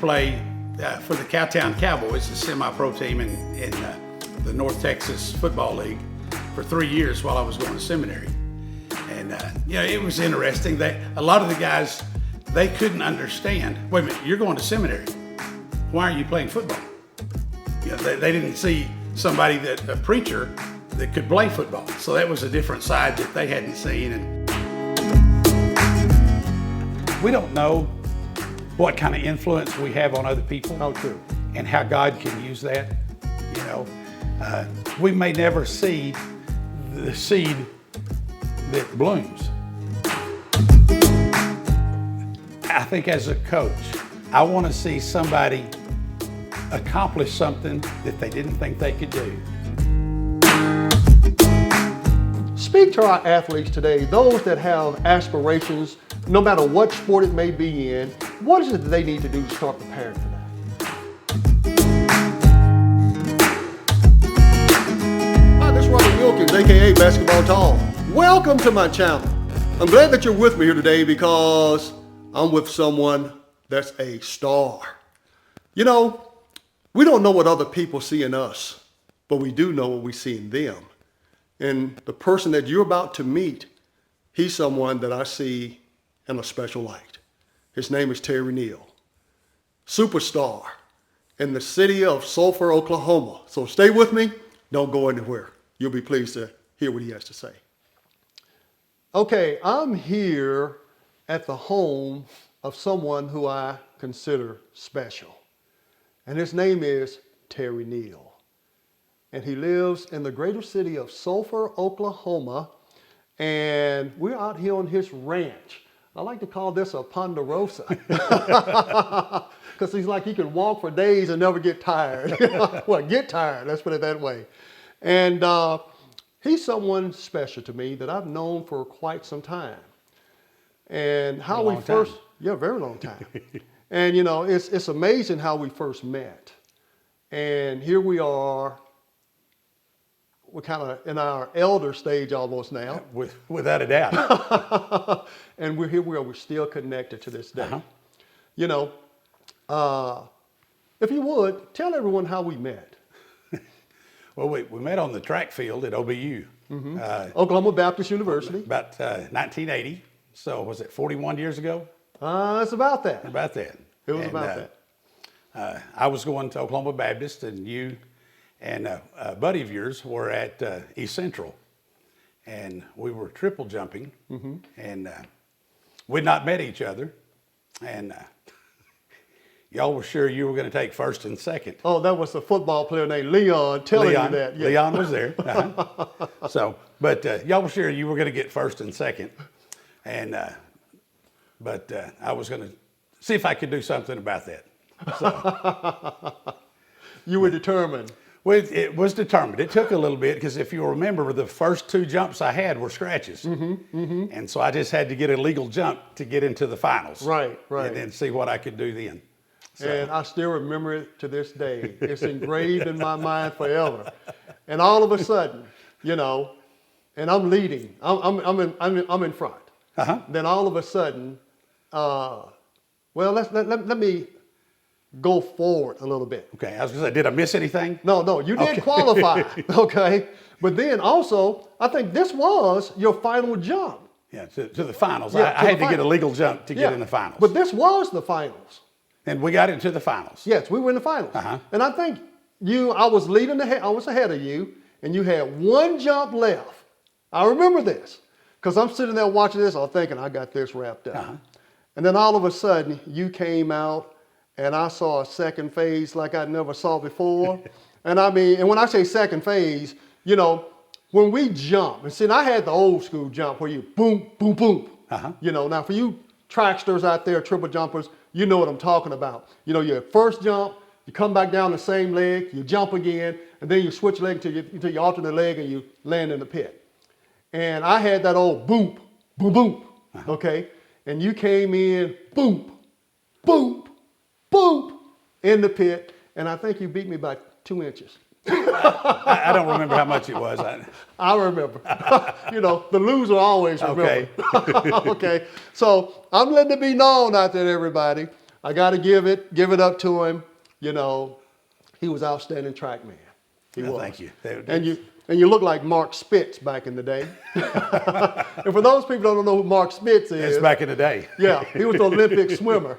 play for the Cowtown Cowboys, a semi-pro team in the North Texas Football League, for 3 years while I was going to seminary. And it was interesting that a lot of the guys, they couldn't understand, wait a minute, you're going to seminary. Why are you playing football? They didn't see somebody a preacher that could play football. So that was a different side that they hadn't seen. And we don't know what kind of influence we have on other people. How true. And how God can use that. We may never see the seed that blooms. I think as a coach, I want to see somebody accomplish something that they didn't think they could do. Speak to our athletes today, those that have aspirations, no matter what sport it may be in. What is it that they need to do to start preparing for that? Hi, this is Robert Wilkins, aka Basketball Tall. Welcome to my channel. I'm glad that you're with me here today because I'm with someone that's a star. We don't know what other people see in us, but we do know what we see in them. And the person that you're about to meet, he's someone that I see in a special light. His name is Terry Neal, superstar in the city of Sulphur, Oklahoma. So stay with me, don't go anywhere. You'll be pleased to hear what he has to say. Okay, I'm here at the home of someone who I consider special. And his name is Terry Neal. And he lives in the greater city of Sulphur, Oklahoma. And we're out here on his ranch. I like to call this a ponderosa. Because he's like, he can walk for days and never get tired. Well, get tired, let's put it that way. And he's someone special to me that I've known for quite some time. And how we first, very long time. And it's amazing how we first met. And here we are, we're kind of in our elder stage almost now. Without a doubt. And we're here where we're still connected to this day. If you would, tell everyone how we met. Well, we met on the track field at OBU. Mm-hmm. Oklahoma Baptist University. About 1980. So was it 41 years ago? It's about that. About that. It was about that. I was going to Oklahoma Baptist, and you and a buddy of yours were at East Central. And we were triple jumping. Mm-hmm. And we'd not met each other. And y'all were sure you were going to take first and second. Oh, that was a football player named Leon telling you that. Yeah. Leon was there. So, but y'all were sure you were going to get first and second. And but I was going to see if I could do something about that. So, you were determined. Well, it was determined. It took a little bit because if you remember, the first two jumps I had were scratches. Mm-hmm, mm-hmm. And so I just had to get a legal jump to get into the finals. Right. And then see what I could do then. So. And I still remember it to this day. It's engraved in my mind forever. And all of a sudden, and I'm leading. I'm in front. Uh-huh. Then all of a sudden, let me go forward a little bit. Okay, I was going to say, did I miss anything? No, you did qualify, okay? But then also, I think this was your final jump. Yeah, to the finals. I had to get a legal jump to get in the finals. But this was the finals. And we got into the finals. Yes, we were in the finals. Uh-huh. And I think I was ahead of you, and you had one jump left. I remember this, because I'm sitting there watching this, I'm thinking, I got this wrapped up. Uh-huh. And then all of a sudden, you came out, and I saw a second phase like I never saw before. And when I say second phase, when we jump, and see, I had the old school jump where you boom, boom, boom. Uh-huh. Now for you tracksters out there, triple jumpers, you know what I'm talking about. Your first jump, you come back down the same leg, you jump again, and then you switch leg to your alternate leg and you land in the pit. And I had that old boom, boom, boom, uh-huh. Okay? And you came in, boom, boom, boom, in the pit, and I think you beat me by 2 inches. I don't remember how much it was. I remember. The loser always remembers. Okay. Okay. So I'm letting it be known out there, everybody, I got to give it up to him. You know, he was outstanding track man. He was. Thank you. And you look like Mark Spitz back in the day. And for those people who don't know who Mark Spitz is. That's back in the day. Yeah, he was the Olympic swimmer.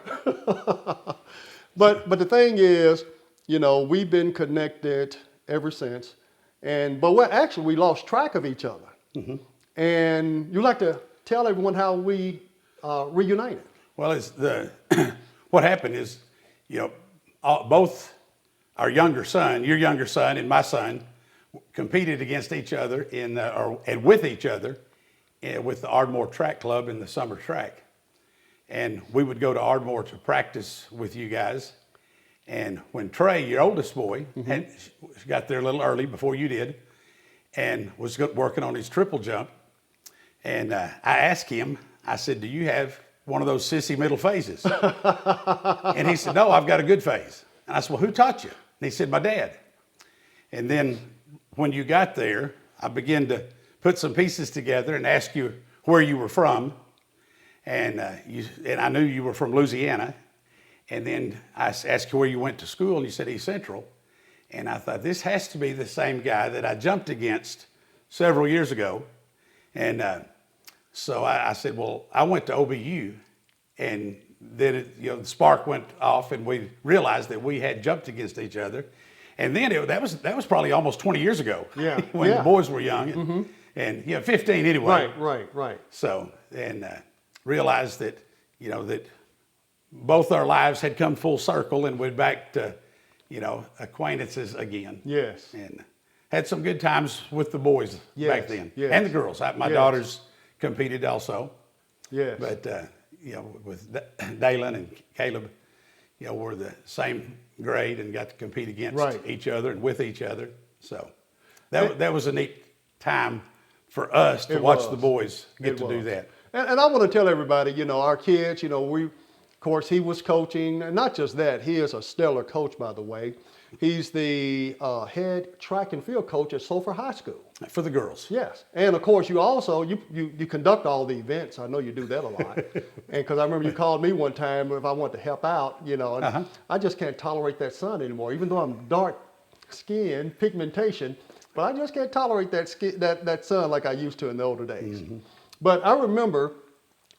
But the thing is, you know, we've been connected ever since. But we lost track of each other. Mm-hmm. And you like to tell everyone how we reunited. Well, what happened is, you know, both our younger son, your younger son, and my son competed against each other and with each other with the Ardmore Track Club in the summer track. And we would go to Ardmore to practice with you guys. And when Trey, your oldest boy, got there a little early before you did, and was working on his triple jump, and I asked him, I said, do you have one of those sissy middle phases? And he said, no, I've got a good phase. And I said, well, who taught you? And he said, my dad. And then when you got there, I began to put some pieces together and ask you where you were from. And I knew you were from Louisiana. And then I asked you where you went to school, and you said East Central. And I thought, this has to be the same guy that I jumped against several years ago. And so I said, well, I went to OBU. And then the spark went off, and we realized that we had jumped against each other. And then that was probably almost 20 years ago. Yeah. When the boys were young, and 15 anyway. Right. So realized that that both our lives had come full circle, and we're back to acquaintances again. Yes. And had some good times with the boys back then, and the girls. My daughters competed also. Yes. But with Dalen and Caleb, we're the same grade and got to compete against each other and with each other. So that was a neat time for us to watch the boys get to do that. And I want to tell everybody, our kids, of course, he was coaching, and not just that, he is a stellar coach, by the way. He's the head track and field coach at Sulphur High School. For the girls. Yes. And of course, you also, you conduct all the events. I know you do that a lot. And because I remember you called me one time if I wanted to help out, and I just can't tolerate that sun anymore, even though I'm dark skin, pigmentation, but I just can't tolerate that sun like I used to in the older days. Mm-hmm. But I remember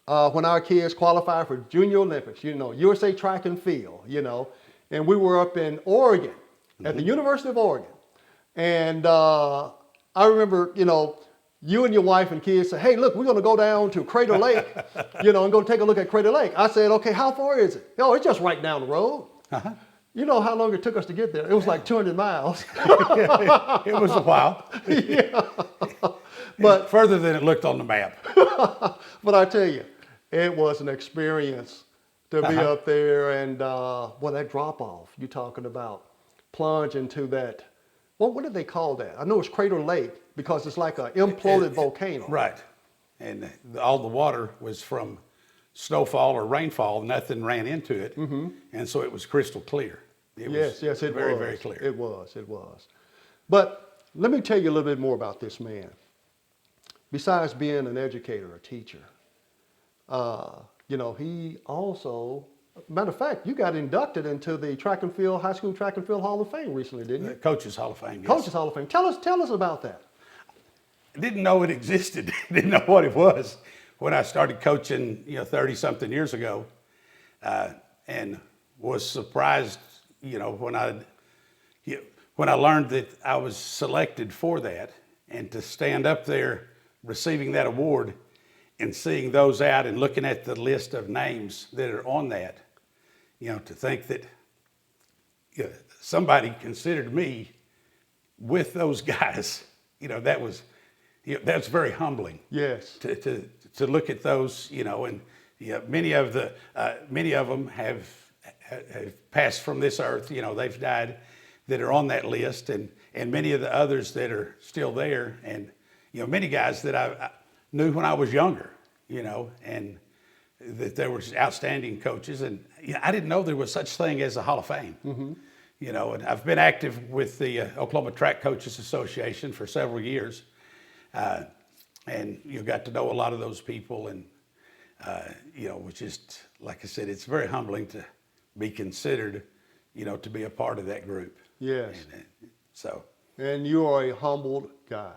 when our kids qualified for Junior Olympics, USA Track and Field, and we were up in Oregon, at the University of Oregon. And I remember, you and your wife and kids said, hey, look, we're going to go down to Crater Lake, and go take a look at Crater Lake. I said, okay, how far is it? Oh, it's just right down the road. Uh-huh. You know how long it took us to get there? It was like 200 miles. It was a while. Yeah. But further than it looked on the map. But I tell you, it was an experience to be up there and, that drop off you're talking about, plunge into that. What did they call that? I know it's Crater Lake because it's like an imploded volcano. Right. And all the water was from snowfall or rainfall. Nothing ran into it. Mm-hmm. And so it was crystal clear. It was very, very clear. It was. But let me tell you a little bit more about this man. Besides being an educator, a teacher, he also, matter of fact, you got inducted into the High School Track and Field Hall of Fame recently, didn't you? Coaches Hall of Fame, yes. Coaches Hall of Fame. Tell us about that. I didn't know it existed. Didn't know what it was when I started coaching, 30-something years ago, and was surprised, when I learned that I was selected for that, and to stand up there receiving that award and seeing those out and looking at the list of names that are on that, to think that somebody considered me with those guys, that's very humbling. Yes. To look at those, and many of them have passed from this earth. They've died that are on that list, and many of the others that are still there, and many guys that I knew when I was younger, and that there were outstanding coaches, and I didn't know there was such thing as a Hall of Fame. Mm-hmm. And I've been active with the Oklahoma Track Coaches Association for several years, and got to know a lot of those people, and which is, like I said, it's very humbling be considered, to be a part of that group. Yes. So. And you are a humbled guy.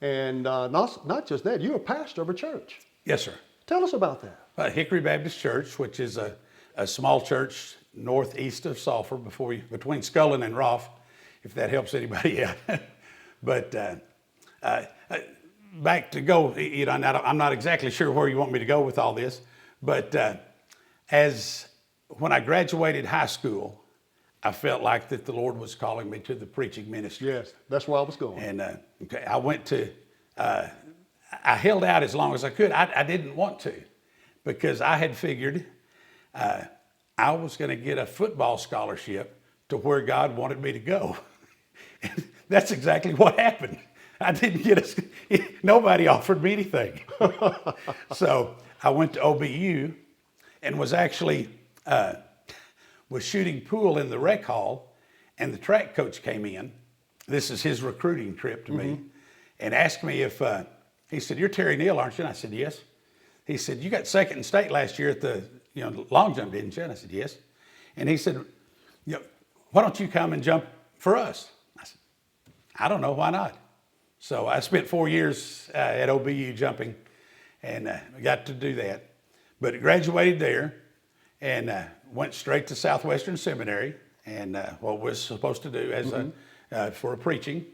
And not just that, you're a pastor of a church. Yes, sir. Tell us about that. Hickory Baptist Church, which is a small church northeast of Sulphur, between Scullin and Rolfe, if that helps anybody out. But back to go, I'm not exactly sure where you want me to go with all this, but when I graduated high school, I felt like that the Lord was calling me to the preaching ministry. Yes, that's where I was going. And I went to, I held out as long as I could. I didn't want to, because I had figured I was going to get a football scholarship to where God wanted me to go. And that's exactly what happened. I didn't get nobody offered me anything. So I went to OBU and was actually, was shooting pool in the rec hall, and the track coach came in. This is his recruiting trip to me, and asked me if, he said, "You're Terry Neal, aren't you?" And I said, "Yes." He said, "You got second in state last year at the long jump, didn't you?" And I said, "Yes." And he said, "Why don't you come and jump for us?" I said, "I don't know, why not?" So I spent 4 years at OBU jumping, and got to do that. But graduated there, and went straight to Southwestern Seminary, and what was supposed to do as for preaching.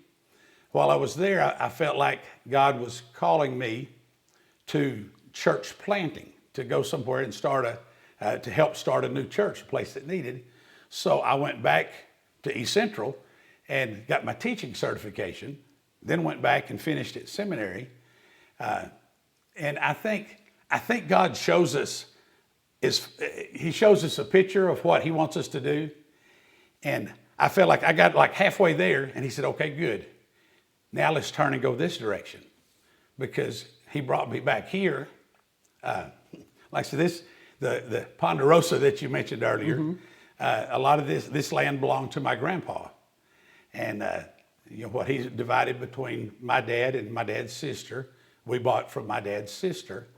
While I was there, I felt like God was calling me to church planting, to go somewhere and to help start a new church, a place that needed. So I went back to East Central and got my teaching certification, then went back and finished at seminary. And I think God shows us, he shows us a picture of what he wants us to do. And I felt like I got like halfway there, and he said, "Okay, good. Now let's turn and go this direction." Because he brought me back here. Like I said, the Ponderosa that you mentioned earlier, a lot of this land belonged to my grandpa. And what he divided between my dad and my dad's sister, we bought from my dad's sister.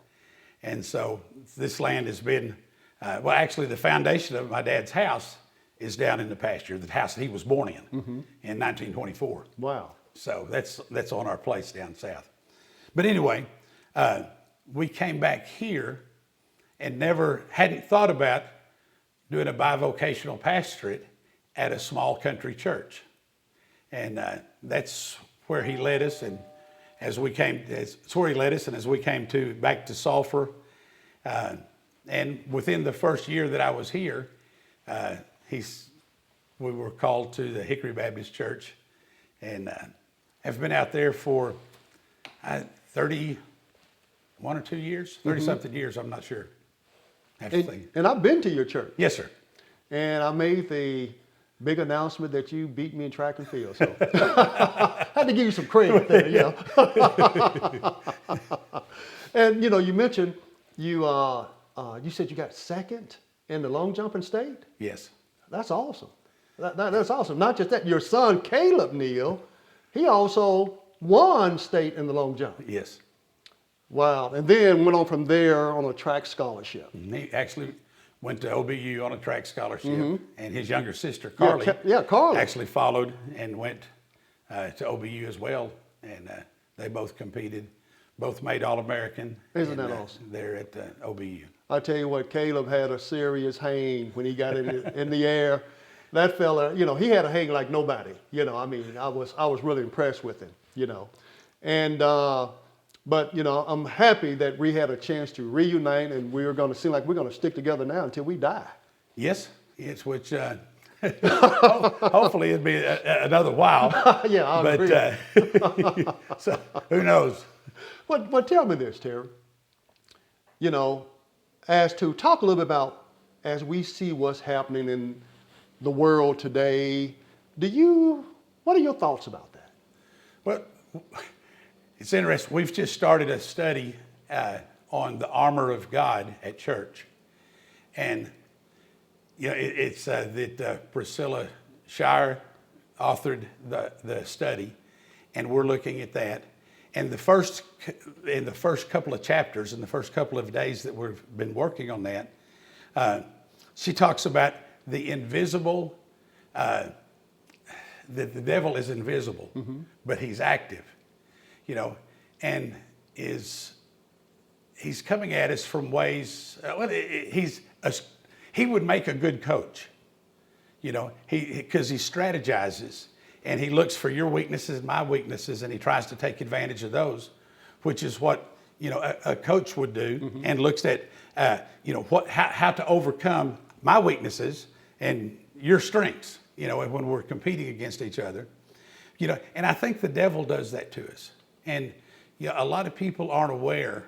And so this land has been, actually the foundation of my dad's house is down in the pasture, the house that he was born in 1924. Wow. So that's on our place down south. But anyway, we came back here and hadn't thought about doing a bivocational pastorate at a small country church. And that's where he led us, and as we came back to Sulphur, and within the first year that I was here, we were called to the Hickory Baptist Church, and have been out there for 31 or 2 years, 30-something years, I'm not sure. And I've been to your church. Yes, sir. And I made the big announcement that you beat me in track and field. So I had to give you some credit there, And you mentioned you said you got second in the long jump in state? Yes. That's awesome. That's awesome. Not just that, your son Caleb Neal, he also won state in the long jump. Yes. Wow. And then went on from there on a track scholarship. He actually went to OBU on a track scholarship, and his younger sister, Carly, Carly actually followed and went to OBU as well, and they both competed, both made All-American. Isn't that awesome? There at OBU. I tell you what, Caleb had a serious hang when he got in the air. That fella, he had a hang like nobody. I was really impressed with him. And but I'm happy that we had a chance to reunite, and we're going to seem like we're going to stick together now until we die. Yes, which hopefully it'll be another while. Yeah, I agree. So who knows? But tell me this, Terry. As to talk a little bit about, as we see what's happening in the world today, what are your thoughts about that? Well, it's interesting. We've just started a study on the armor of God at church. And it's that Priscilla Shire authored the study, and we're looking at that. And in the first couple of chapters, in the first couple of days that we've been working on that, she talks about the invisible, that the devil is invisible, but he's active, you know, and he's coming at us from ways, he would make a good coach, you know, because he strategizes and he looks for your weaknesses and my weaknesses, and he tries to take advantage of those, which is what, you know, a coach would do, and looks at, you know, how to overcome my weaknesses and your strengths, you know, when we're competing against each other, you know, and I think the devil does that to us. And, you know, a lot of people aren't aware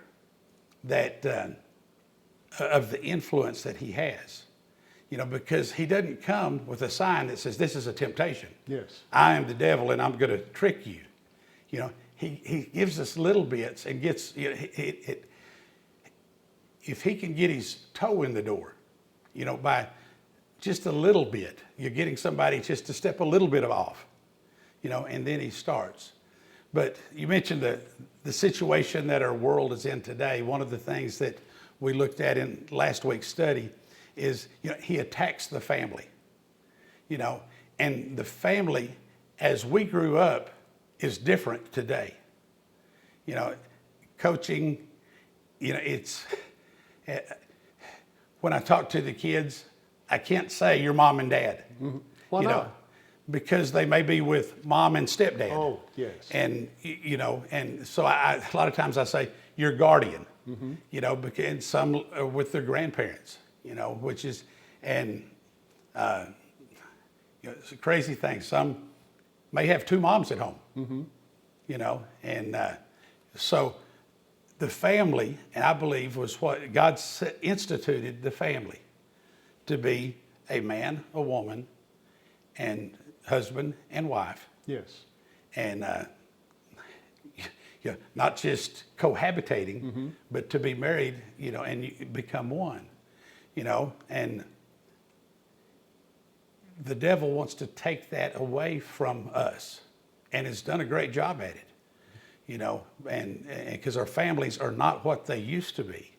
that, of the influence that he has, you know, because he doesn't come with a sign that says, this is a temptation. Yes. I am the devil and I'm going to trick you. You know, he gives us little bits and gets, you know, if he can get his toe in the door, you know, by just a little bit, you're getting somebody just to step a little bit off, you know, and then he starts. But you mentioned the situation that our world is in today. One of the things that we looked at in last week's study is, you know, he attacks the family, you know, and the family as we grew up is different today. You know, coaching, you know, it's, when I talk to the kids, I can't say your mom and dad. Why you not? know, because they may be with mom and stepdad. Oh, yes. And, you know, and so a lot of times I say your guardian, you know, and some are with their grandparents, you know, which is, and, you know, it's a crazy thing. Some may have two moms at home, you know, and so the family, and I believe was what God instituted the family to be: a man, a woman, and husband and wife. Yes. And you know, not just cohabitating, but to be married, you know, and you become one, you know. And the devil wants to take that away from us, and has done a great job at it, you know, and because our families are not what they used to be.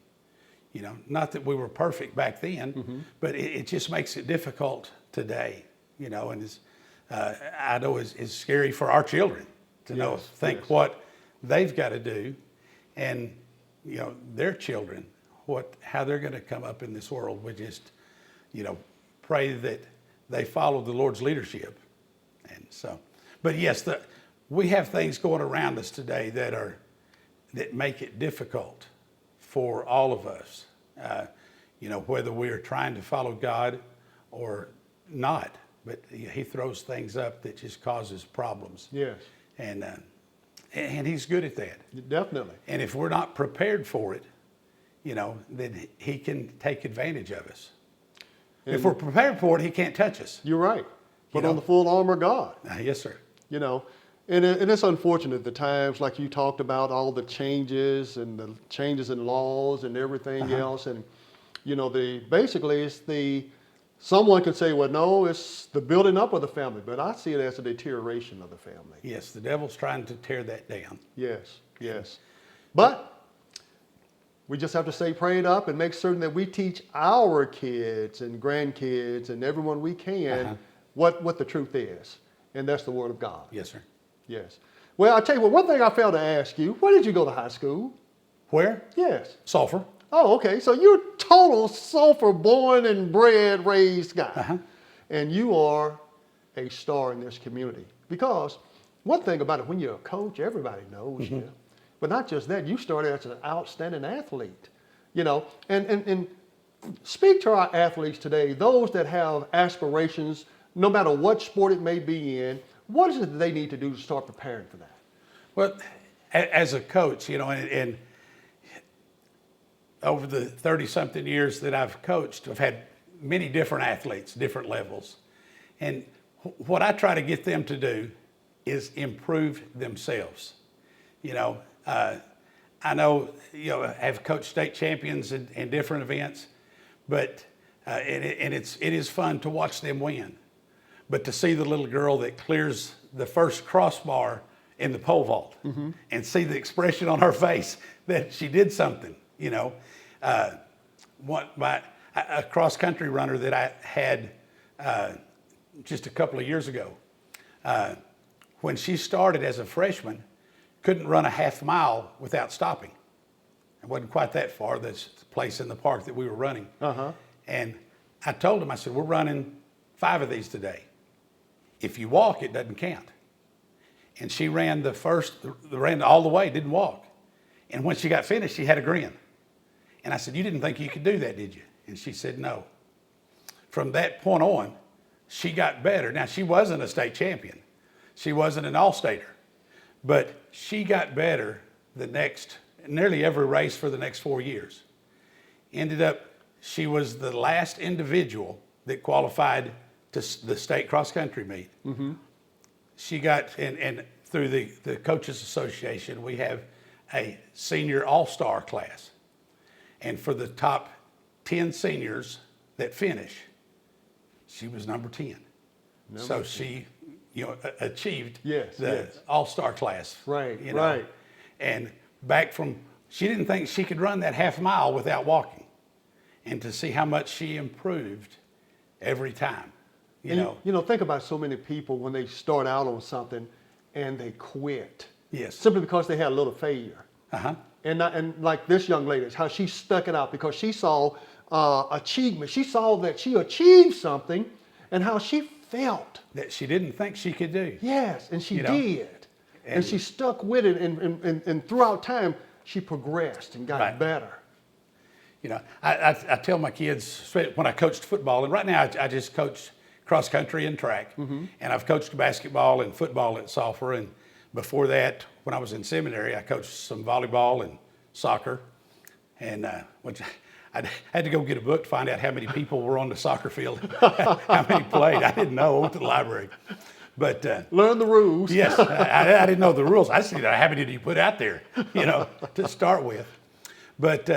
You know, not that we were perfect back then, but it just makes it difficult today, you know, and it's, I know it's scary for our children to think what they've got to do, and, you know, their children, how they're going to come up in this world. We just, you know, pray that they follow the Lord's leadership. And so, but yes, we have things going around us today that make it difficult for all of us, you know, whether we are trying to follow God or not. But he throws things up that just causes problems. Yes. And he's good at that. Definitely. And if we're not prepared for it, you know, then he can take advantage of us. And if we're prepared for it, he can't touch us. You're right. Put on the full armor of God. Yes, sir. You know, and it's unfortunate the times, like you talked about, all the changes and the changes in laws and everything else. And, you know, basically it's someone could say, well, no, it's the building up of the family, but I see it as a deterioration of the family. Yes, the devil's trying to tear that down. Yes, yes. But we just have to stay prayed up and make certain that we teach our kids and grandkids and everyone we can what the truth is. And that's the Word of God. Yes, sir. Yes. Well, I'll tell you what, one thing I failed to ask you, where did you go to high school? Where? Yes. Sulphur. Oh, okay. So you're total Sulphur born and bred, raised guy. And you are a star in this community. Because one thing about it, when you're a coach, everybody knows you. But not just that, you started as an outstanding athlete. You know, and speak to our athletes today, those that have aspirations, no matter what sport it may be in. What is it that they need to do to start preparing for that? Well, as a coach, you know, and over the 30-something years that I've coached, I've had many different athletes, different levels. And what I try to get them to do is improve themselves. You know, I know, you know, I've coached state champions in different events, but it is fun to watch them win. But to see the little girl that clears the first crossbar in the pole vault and see the expression on her face that she did something, you know. I a cross-country runner that I had just a couple of years ago, when she started as a freshman, couldn't run a half mile without stopping. It wasn't quite that far. There's a place in the park that we were running. And I told him, I said, we're running 5 of these today. If you walk, it doesn't count. And she ran ran all the way, didn't walk. And when she got finished, she had a grin. And I said, you didn't think you could do that, did you? And she said, no. From that point on, she got better. Now, she wasn't a state champion. She wasn't an all-stater. But she got better nearly every race for the next 4 years. Ended up, she was the last individual that qualified to the state cross-country meet. She got, and through the Coaches Association, we have a senior all-star class. And for the top 10 seniors that finish, she was number 10. So she, achieved the all-star class. Right. And she didn't think she could run that half mile without walking. And to see how much she improved every time, you know. Think about so many people when they start out on something and they quit. Yes. Simply because they had a little failure. And like this young lady, how she stuck it out because she saw achievement. She saw that she achieved something and how she felt. That she didn't think she could do. Yes, and she did. And she stuck with it, and throughout time, she progressed and got better. I tell my kids when I coached football, and right now I just coach cross country and track, and I've coached basketball and football at Sulphur, and before that, when I was in seminary, I coached some volleyball and soccer, and which I had to go get a book to find out how many people were on the soccer field, how many played. I didn't know. I went to the library. But learn the rules. Yes, I didn't know the rules. I just knew how many did you put out there, to start with. But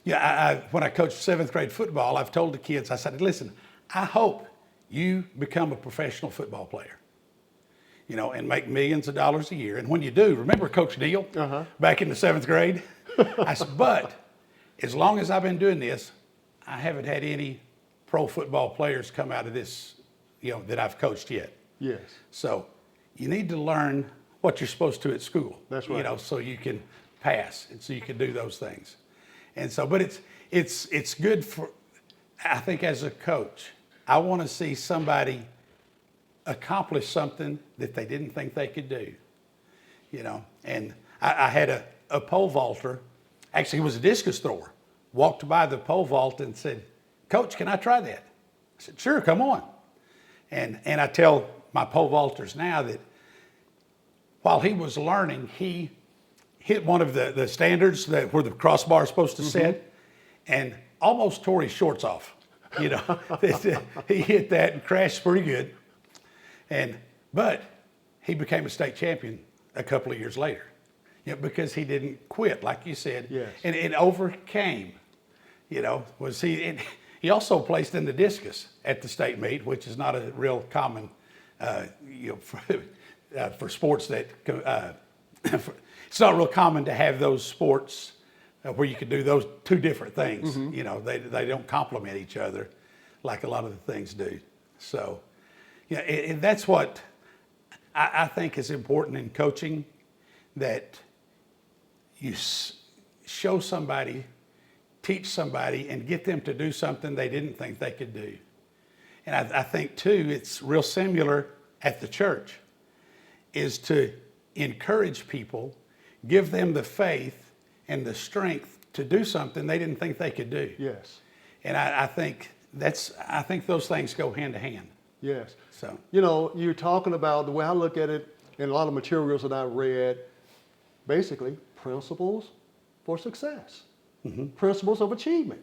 when I coached 7th grade football, I've told the kids, I said, listen, I hope you become a professional football player, and make millions of dollars a year. And when you do, remember Coach Neal back in the 7th grade? I said, but as long as I've been doing this, I haven't had any pro football players come out of this, that I've coached yet. Yes. So you need to learn what you're supposed to at school. That's right. So you can pass and so you can do those things. And so, but it's good for, I think as a coach, I want to see somebody accomplish something that they didn't think they could do. And I had a pole vaulter, actually he was a discus thrower, walked by the pole vault and said, Coach, can I try that? I said, sure, come on. And I tell my pole vaulters now that while he was learning, he hit one of the standards where the crossbar is supposed to sit and almost tore his shorts off. He hit that and crashed pretty good. But he became a state champion a couple of years later, because he didn't quit, like you said. Yes. And it overcame, he also placed in the discus at the state meet, which is not a real common, for sports that, it's not real common to have those sports where you can do those two different things. They don't complement each other like a lot of the things do. So, and that's what I think is important in coaching, that you show somebody, teach somebody, and get them to do something they didn't think they could do. And I think, too, it's real similar at the church, is to encourage people, give them the faith and the strength to do something they didn't think they could do. Yes. And I think those things go hand to hand. Yes. So, you're talking about, the way I look at it in a lot of materials that I read, basically principles for success, principles of achievement,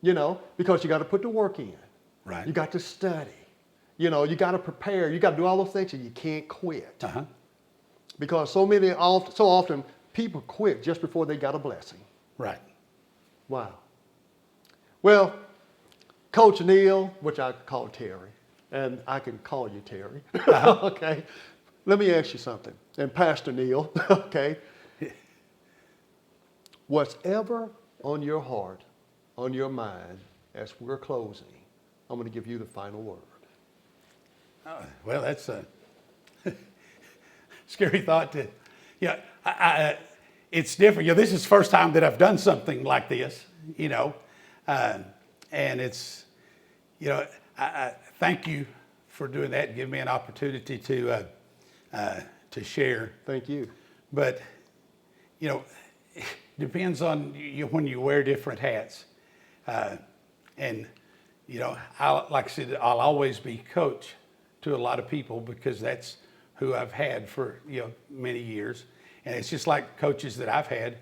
because you got to put the work in. Right. You got to study. You got to prepare. You got to do all those things, and you can't quit. Because so often people quit just before they got a blessing. Right. Wow. Well, Coach Neal, which I call Terry, and I can call you Terry. Okay. Let me ask you something. And Pastor Neal, okay. What's ever on your heart, on your mind, as we're closing, I'm going to give you the final word. Well, that's a scary thought to, it's different. This is the first time that I've done something like this, and it's, I thank you for doing that and giving me an opportunity to share. Thank you. But, it depends on when you wear different hats. And, like I said, I'll always be coach to a lot of people because that's who I've had for, many years. And it's just like coaches that I've had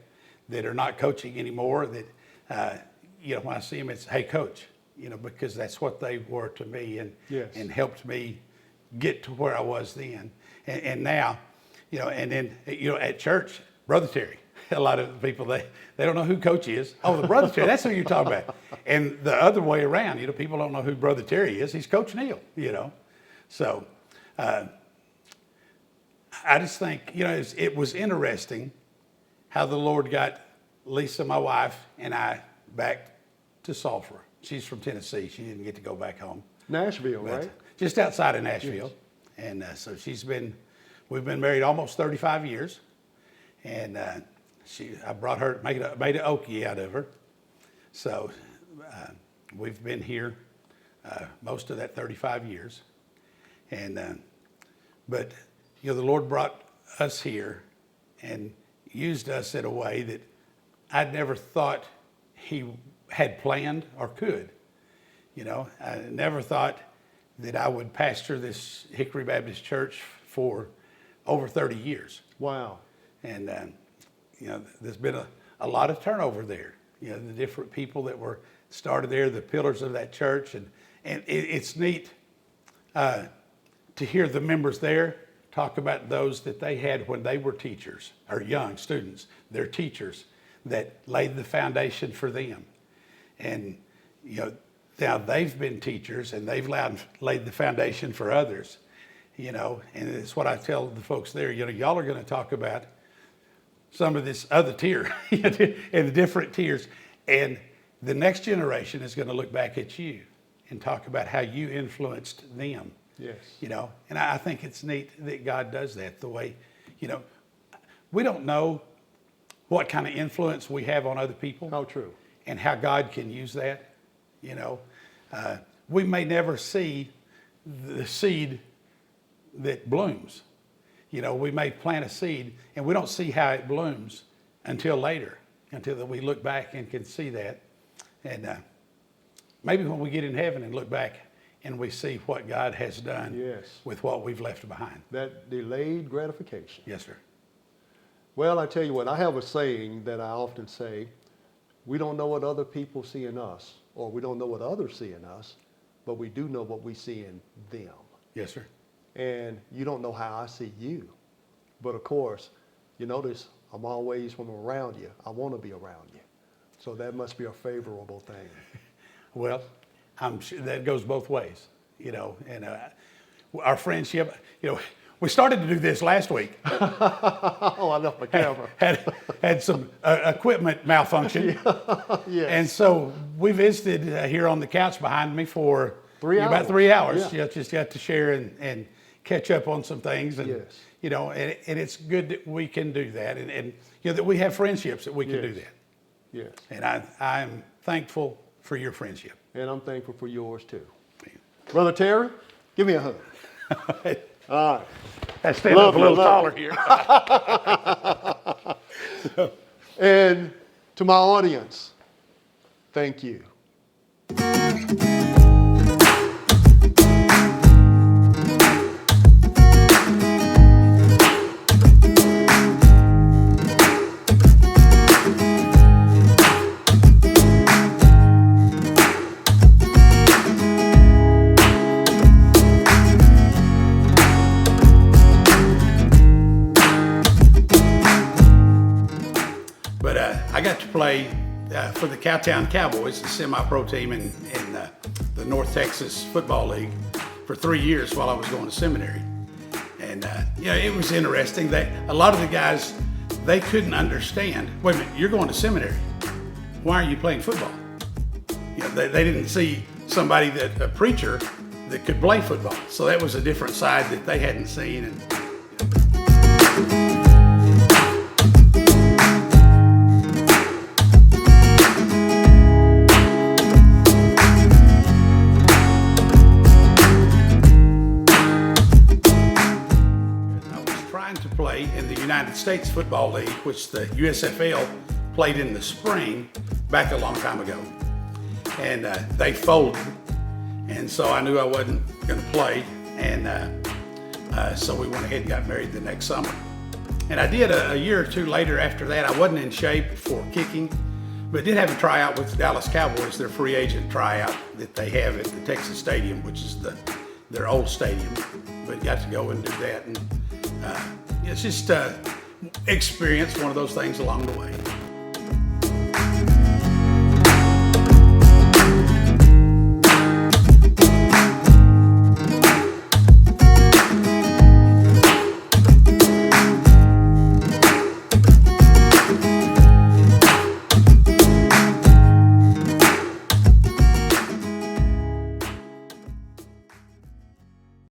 that are not coaching anymore that, when I see them, it's, hey, coach, because that's what they were to me and helped me get to where I was then. And now, and then, at church, Brother Terry. A lot of people, they don't know who Coach is. Oh, the Brother Terry, that's who you're talking about. And the other way around, people don't know who Brother Terry is. He's Coach Neal, So I just think, it was interesting how the Lord got Lisa, my wife, and I back to Sulphur. She's from Tennessee. She didn't get to go back home. Nashville, right? Just outside of Nashville. Yes. And so we've been married almost 35 years. And I brought her, made an Okie out of her. So we've been here most of that 35 years. And but the Lord brought us here and used us in a way that I'd never thought He had planned or could. I never thought that I would pastor this Hickory Baptist Church for over 30 years. Wow. And, there's been a lot of turnover there. The different people that were started there, the pillars of that church. And it's neat to hear the members there talk about those that they had when they were teachers or young students, their teachers that laid the foundation for them. And, now they've been teachers and they've laid the foundation for others, and it's what I tell the folks there, y'all are going to talk about some of this other tier and the different tiers. And the next generation is going to look back at you and talk about how you influenced them. Yes. And I think it's neat that God does that the way, we don't know what kind of influence we have on other people. How true. And how God can use that. We may never see the seed that blooms. We may plant a seed and we don't see how it blooms until later, until we look back and can see that. And maybe when we get in heaven and look back and we see what God has done with what we've left behind. That delayed gratification. Yes, sir. Well, I tell you what, I have a saying that I often say, we don't know what other people see in us, or we don't know what others see in us, but we do know what we see in them. Yes, sir. And you don't know how I see you. But of course, you notice I'm always, when I'm around you, I want to be around you. So that must be a favorable thing. Well, I'm sure that goes both ways, and our friendship, we started to do this last week. Oh, I know the camera. Had some equipment malfunction. Yes. And so we visited here on the couch behind me for about 3 hours. Yeah. Just got to share and catch up on some things. And, Yes. and it's good that we can do that. And that we have friendships that we can do that. Yes. And I'm thankful for your friendship. And I'm thankful for yours too. Brother Terry, give me a hug. All right. I stand up a little taller here. And to my audience, thank you. I got to play for the Cowtown Cowboys, the semi-pro team in the North Texas Football League for 3 years while I was going to seminary. And, it was interesting that a lot of the guys, they couldn't understand, wait a minute, you're going to seminary. Why are you playing football? you know, they didn't see somebody a preacher that could play football. So that was a different side that they hadn't seen. And to play in the United States Football League, which the USFL played in the spring back a long time ago. And they folded, and so I knew I wasn't going to play, and so we went ahead and got married the next summer. And I did a year or two later after that. I wasn't in shape for kicking, but did have a tryout with the Dallas Cowboys, their free agent tryout that they have at the Texas Stadium, which is their old stadium, but got to go and do that. And it's just experience, one of those things along the way.